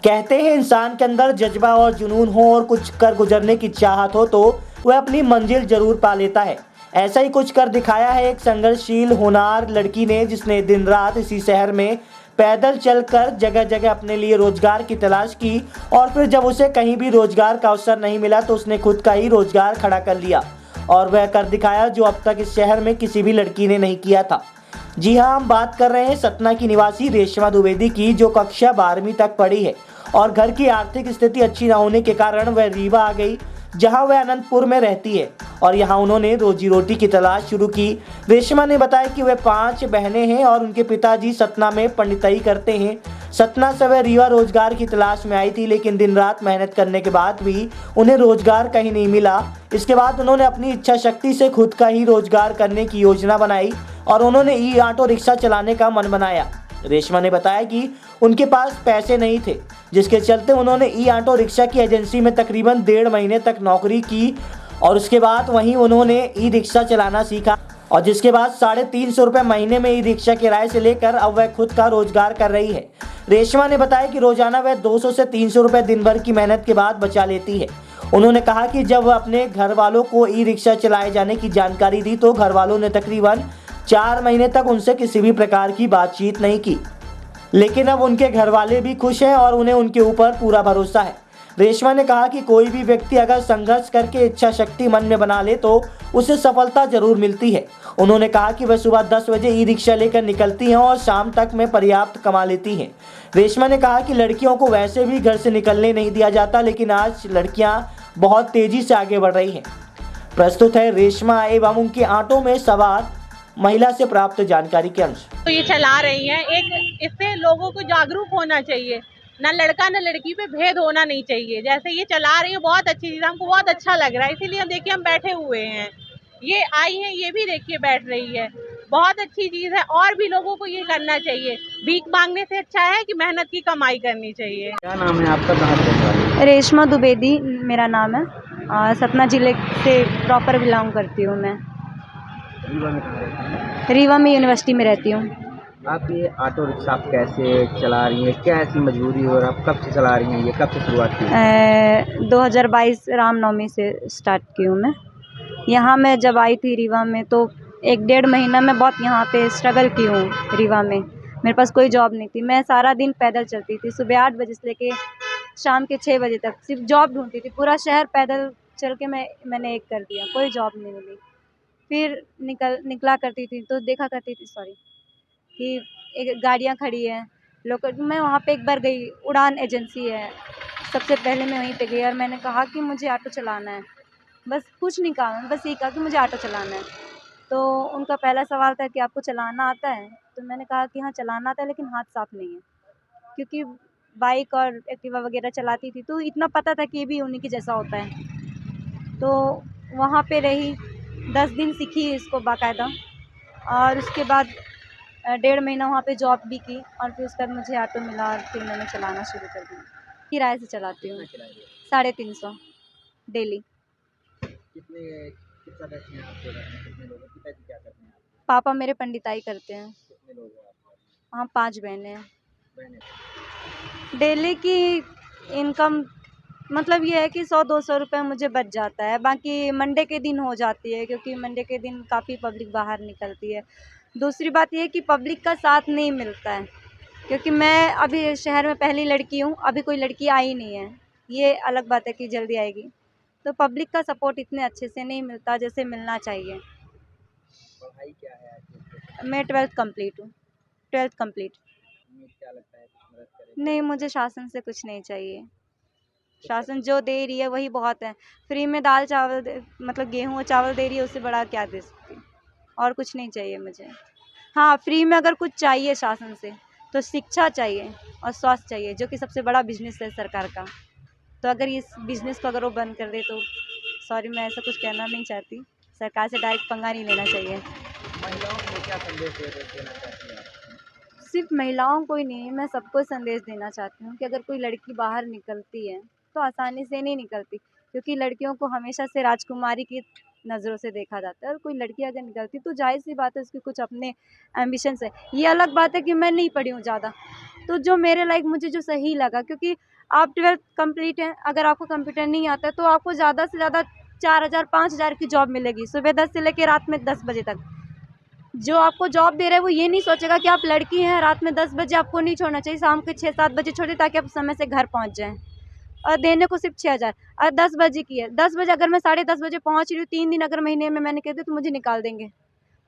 कहते हैं इंसान के अंदर जज्बा और जुनून हो और कुछ कर गुजरने की चाहत हो तो वह अपनी मंजिल जरूर पा लेता है। ऐसा ही कुछ कर दिखाया है एक संघर्षशील होनहार लड़की ने, जिसने दिन रात इसी शहर में पैदल चलकर जगह जगह अपने लिए रोजगार की तलाश की और फिर जब उसे कहीं भी रोजगार का अवसर नहीं मिला तो उसने खुद का ही रोजगार खड़ा कर लिया और वह कर दिखाया जो अब तक इस शहर में किसी भी लड़की ने नहीं किया था। जी हाँ, हम बात कर रहे हैं सतना की निवासी रेशमा द्विवेदी की, जो कक्षा 12वीं तक पढ़ी है और घर की आर्थिक स्थिति अच्छी न होने के कारण वह रीवा आ गई, जहां वह अनंतपुर में रहती है और यहां उन्होंने रोजी रोटी की तलाश शुरू की। रेशमा ने बताया कि वह 5 बहनें हैं और उनके पिताजी सतना में पंडिताई करते हैं। सतना से वह रीवा रोजगार की तलाश में आई थी, लेकिन दिन रात मेहनत करने के बाद भी उन्हें रोजगार कहीं नहीं मिला। इसके बाद उन्होंने अपनी इच्छा शक्ति से खुद का ही रोजगार करने की योजना बनाई और उन्होंने ई ऑटो रिक्शा चलाने का मन बनाया। रेशमा ने बताया कि उनके पास पैसे नहीं थे, जिसके चलते उन्होंने ई ऑटो रिक्शा की एजेंसी में तकरीबन 1.5 महीने तक नौकरी की और उसके बाद वहीं उन्होंने ई रिक्शा चलाना सीखा और जिसके बाद 350 रुपये महीने में ई रिक्शा किराए से लेकर अब वह खुद का रोजगार कर रही है। रेशमा ने बताया कि रोजाना वह 200 से 300 रुपये दिन भर की मेहनत के बाद बचा लेती है। उन्होंने कहा कि जब वह अपने घर वालों को ई रिक्शा चलाए जाने की जानकारी दी तो घर वालों ने तकरीबन 4 महीने तक उनसे किसी भी प्रकार की बातचीत नहीं की, लेकिन अब उनके घर वाले भी खुश हैं और उन्हें उनके ऊपर पूरा भरोसा है। रेशमा ने कहा कि कोई भी व्यक्ति अगर संघर्ष करके इच्छा शक्ति मन में बना ले तो उसे सफलता जरूर मिलती है। उन्होंने कहा कि वह सुबह 10 बजे ई रिक्शा लेकर निकलती हैं और शाम तक में पर्याप्त कमा लेती हैं। रेशमा ने कहा कि लड़कियों को वैसे भी घर से निकलने नहीं दिया जाता, लेकिन आज लड़कियां बहुत तेजी से आगे बढ़ रही हैं। प्रस्तुत है रेशमा एवं उनके ऑटो में सवार महिला से प्राप्त जानकारी के अंश। तो ये चला रही हैं, एक इससे लोगों को जागरूक होना चाहिए, ना लड़का ना लड़की पे भेद होना नहीं चाहिए। जैसे ये चला रही है बहुत अच्छी चीज़, हमको बहुत अच्छा लग रहा है, इसीलिए हम देखिए हम बैठे हुए हैं। ये आई है, ये भी देखिए बैठ रही है, बहुत अच्छी चीज़ है और भी लोगों को ये करना चाहिए। भीख मांगने से अच्छा है कि मेहनत की कमाई करनी चाहिए। क्या नाम है आपका, कहाँ से रहने वाले हैं? रेशमा द्विवेदी मेरा नाम है। सतना जिले से प्रॉपर बिलोंग करती हूँ मैं। रीवा में कहाँ रहते हैं? रीवा में यूनिवर्सिटी में रहती हूँ। आप ये ऑटो रिक्शा आप कैसे चला रही हैं, क्या ऐसी मजबूरी है और आप कब से चला रही हैं, ये कब से शुरुआत की? 2022 रामनवमी से स्टार्ट की हूँ मैं। यहाँ मैं जब आई थी रीवा में तो 1-1.5 महीना मैं बहुत यहाँ पे स्ट्रगल की हूँ रीवा में। मेरे पास कोई जॉब नहीं थी, मैं सारा दिन पैदल चलती थी, सुबह 8 बजे से लेके शाम के 6 बजे तक सिर्फ जॉब ढूंढती थी। पूरा शहर पैदल चल के मैंने एक कर दिया, कोई जॉब नहीं मिली। फिर निकला करती थी तो देखा करती थी कि एक गाड़ियाँ खड़ी हैं लोकल। मैं वहाँ पे एक बार गई, उड़ान एजेंसी है, सबसे पहले मैं वहीं पे गई और मैंने कहा कि मुझे ऑटो चलाना है। बस कुछ नहीं कहा, बस ये कहा कि मुझे ऑटो चलाना है। तो उनका पहला सवाल था कि आपको चलाना आता है? तो मैंने कहा कि हाँ चलाना आता है, लेकिन हाथ साफ नहीं है, क्योंकि बाइक और एक्टिवा वगैरह चलाती थी तो इतना पता था कि ये भी उन्हीं के जैसा होता है। तो वहाँ पे रही, 10 दिन सीखी इसको बाकायदा और उसके बाद 1.5 महीना वहाँ पे जॉब भी की और फिर उसके बाद मुझे ऑटो मिला और फिर मैंने चलाना शुरू कर दिया। किराए से चलाती हूँ, 350 डेली। कितना पैसे हैं आपके घर में, कितने लोग हैं, पिताजी क्या करते हैं आपके? पापा मेरे पंडिताई करते हैं। कितने लोग हैं आप? हाँ 5 बहनें हैं। बहनें? डेली की इनकम मतलब ये है कि 100-200 रुपये मुझे बच जाता है। बाकी मंडे के दिन हो जाती है, क्योंकि मंडे के दिन काफ़ी पब्लिक बाहर निकलती है। दूसरी बात ये है कि पब्लिक का साथ नहीं मिलता है, क्योंकि मैं अभी शहर में पहली लड़की हूँ, अभी कोई लड़की आई नहीं है। ये अलग बात है कि जल्दी आएगी। तो पब्लिक का सपोर्ट इतने अच्छे से नहीं मिलता जैसे मिलना चाहिए। पढ़ाई क्या है आपकी? मैं 12th कंप्लीट हूँ, 12th कंप्लीट। उम्मीद क्या लगता है कुछ मदद करें? नहीं, मुझे शासन से कुछ नहीं चाहिए। शासन जो दे रही है वही बहुत है। फ्री में दाल चावल मतलब गेहूँ और चावल दे रही है, उससे बड़ा क्या दे सकती। और कुछ नहीं चाहिए मुझे। हाँ, फ्री में अगर कुछ चाहिए शासन से तो शिक्षा चाहिए और स्वास्थ्य चाहिए, जो कि सबसे बड़ा बिजनेस है सरकार का। तो अगर इस बिजनेस को अगर वो बंद कर दे तो सॉरी, मैं ऐसा कुछ कहना नहीं चाहती। सरकार से डायरेक्ट पंगा नहीं लेना चाहिए। महिलाओं को क्या संदेश देना चाहती हैं आप? सिर्फ महिलाओं को ही नहीं, मैं सबको संदेश देना चाहती हूँ कि अगर कोई लड़की बाहर निकलती है तो आसानी से नहीं निकलती, क्योंकि लड़कियों को हमेशा से राजकुमारी की नज़रों से देखा जाता है। और कोई लड़की अगर निकलती तो जाहिर सी बात है उसके कुछ अपने एम्बिशंस है। ये अलग बात है कि मैं नहीं पढ़ी हूँ ज़्यादा, तो जो मेरे लाइक मुझे जो सही लगा, क्योंकि आप 12th कंप्लीट हैं, अगर आपको कंप्यूटर नहीं आता है तो आपको ज़्यादा से ज़्यादा 4,000 5,000 की जॉब मिलेगी सुबह 10 से लेकर रात में 10 बजे तक। जो आपको जॉब दे रहा है वो ये नहीं सोचेगा कि आप लड़की हैं, रात में 10 बजे आपको नहीं छोड़ना चाहिए, शाम के 6-7 बजे छोड़िए ताकि आप समय से घर पहुँच जाएँ। और देने को सिर्फ 6,000 और 10 बजे की है। 10 बजे अगर मैं 10:30 बजे पहुँच रही हूँ, 3 दिन अगर महीने में मैंने कह दिया तो मुझे निकाल देंगे।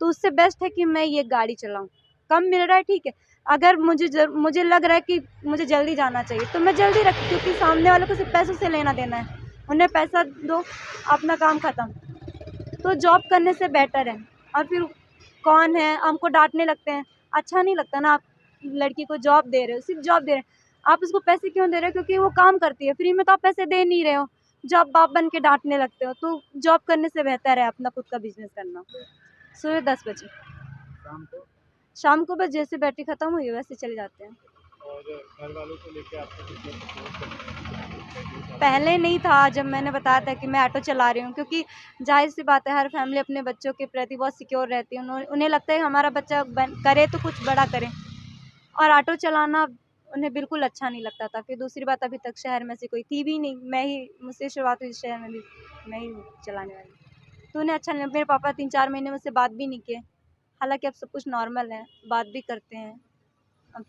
तो उससे बेस्ट है कि मैं ये गाड़ी चलाऊँ। कम मिल रहा है ठीक है, अगर मुझे लग रहा है कि मुझे जल्दी जाना चाहिए तो मैं जल्दी रखती हूँ, क्योंकि सामने वाले को सिर्फ पैसों से लेना देना है। उन्हें पैसा दो, अपना काम ख़त्म। तो जॉब करने से बेटर है। और फिर कौन है हमको डाँटने लगते हैं, अच्छा नहीं लगता ना। आप लड़की को जॉब दे रहे हो, सिर्फ जॉब दे रहे हैं, आप उसको पैसे क्यों दे रहे हो? क्योंकि वो काम करती है, फ्री में तो आप पैसे दे नहीं रहे हो। जॉब बाप बन के डाँटने लगते हो, तो जॉब करने से बेहतर है अपना खुद का बिज़नेस करना। सुबह 10 बजे, शाम को? शाम को बस जैसे बैटरी ख़त्म हुई वैसे चले जाते हैं। और घर वालों को लेके आपको कितना सपोर्ट करते हैं? पहले नहीं था, जब मैंने बताया था कि मैं ऑटो चला रही हूँ, क्योंकि ज़ाहिर-सी बात है हर फैमिली अपने बच्चों के प्रति बहुत सिक्योर रहती है। उन्हें लगता है हमारा बच्चा करे तो कुछ बड़ा करे, और ऑटो चलाना उन्हें बिल्कुल अच्छा नहीं लगता था। फिर दूसरी बात, अभी तक शहर में से कोई थी भी नहीं, मुझसे शुरुआत हुई शहर में भी, मैं ही हूँ चलाने वाली। तो उन्हें अच्छा नहीं, मेरे पापा 3-4 महीने मुझसे बात भी नहीं किए। हालाँकि अब सब कुछ नॉर्मल है, बात भी करते हैं अब।